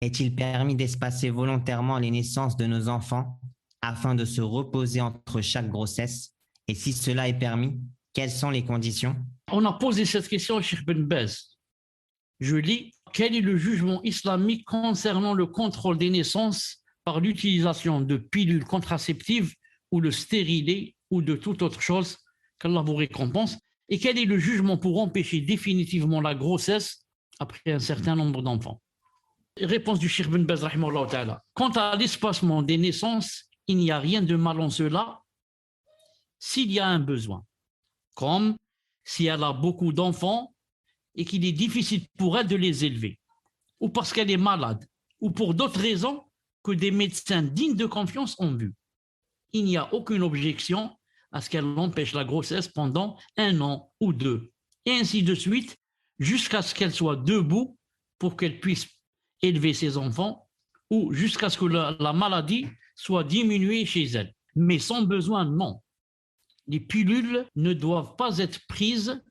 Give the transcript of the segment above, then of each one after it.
Est-il permis d'espacer volontairement les naissances de nos enfants afin de se reposer entre chaque grossesse? Et si cela est permis, quelles sont les conditions? On a posé cette question à Cheikh Ben Baz. Je lis, quel est le jugement islamique concernant le contrôle des naissances par l'utilisation de pilules contraceptives ou de stérilés ou de toute autre chose qu'Allah vous récompense? Et quel est le jugement pour empêcher définitivement la grossesse après un certain nombre d'enfants? Réponse du Cheikh Ben Baz, rahimahullah ta'ala. Quant à l'espacement des naissances, il n'y a rien de mal en cela s'il y a un besoin. Comme si elle a beaucoup d'enfants et qu'il est difficile pour elle de les élever, ou parce qu'elle est malade, ou pour d'autres raisons que des médecins dignes de confiance ont vu. Il n'y a aucune objection à ce qu'elle empêche la grossesse pendant 1 an ou 2, et ainsi de suite, jusqu'à ce qu'elle soit debout pour qu'elle puisse élever ses enfants, ou jusqu'à ce que la maladie soit diminuée chez elle. Mais sans besoin, non. Les pilules ne doivent pas être prises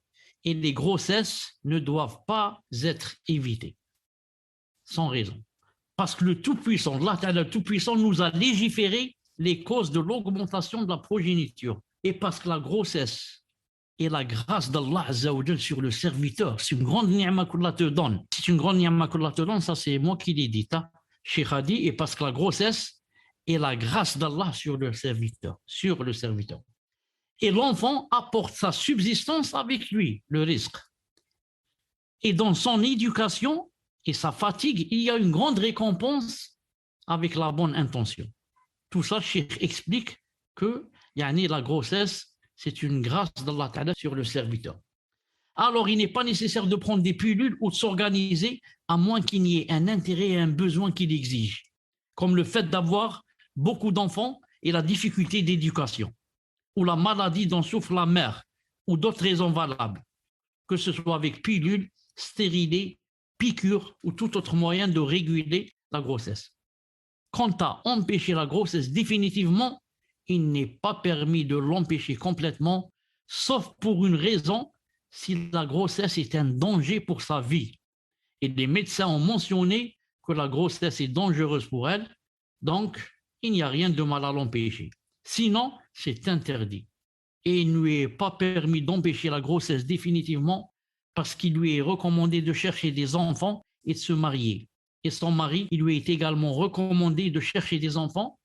et les grossesses ne doivent pas être évitées. Sans raison. Parce que le Tout-Puissant, Allah le Tout-Puissant nous a légiféré les causes de l'augmentation de la progéniture. Et parce que la grossesse est la grâce d'Allah Azzawajal sur le serviteur, c'est une grande ni'ma qu'Allah te donne. C'est une grande ni'ma qu'Allah te donne, ça c'est moi qui l'ai dit. Cheikh a dit, et parce que la grossesse est la grâce d'Allah sur le serviteur. Sur le serviteur. Et l'enfant apporte sa subsistance avec lui, le risque. Et dans son éducation et sa fatigue, il y a une grande récompense avec la bonne intention. Tout ça, Cheikh explique que la grossesse, c'est une grâce d'Allah Ta'ala sur le serviteur. Alors, il n'est pas nécessaire de prendre des pilules ou de s'organiser à moins qu'il n'y ait un intérêt et un besoin qui l'exige, comme le fait d'avoir beaucoup d'enfants et la difficulté d'éducation, ou la maladie dont souffre la mère, ou d'autres raisons valables, que ce soit avec pilules, stérilés, piqûres ou tout autre moyen de réguler la grossesse. Quant à empêcher la grossesse définitivement, il n'est pas permis de l'empêcher complètement, sauf pour une raison, si la grossesse est un danger pour sa vie. Et les médecins ont mentionné que la grossesse est dangereuse pour elle, donc il n'y a rien de mal à l'empêcher. Sinon, c'est interdit. Et il ne lui est pas permis d'empêcher la grossesse définitivement parce qu'il lui est recommandé de chercher des enfants et de se marier. Et son mari, il lui est également recommandé de chercher des enfants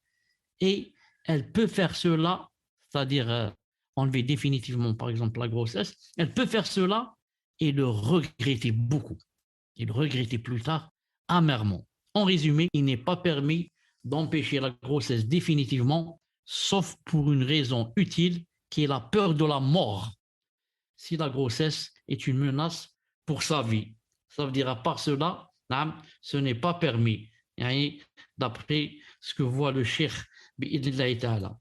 et elle peut faire cela, c'est-à-dire enlever définitivement, par exemple, la grossesse, elle peut faire cela et le regretter beaucoup. Et le regretter plus tard amèrement. En résumé, il n'est pas permis d'empêcher la grossesse définitivement, sauf pour une raison utile qui est la peur de la mort. Si la grossesse est une menace pour sa vie. Ça veut dire à part cela, ce n'est pas permis. D'après ce que voit le cheikh, bi'idnillahi ta'ala.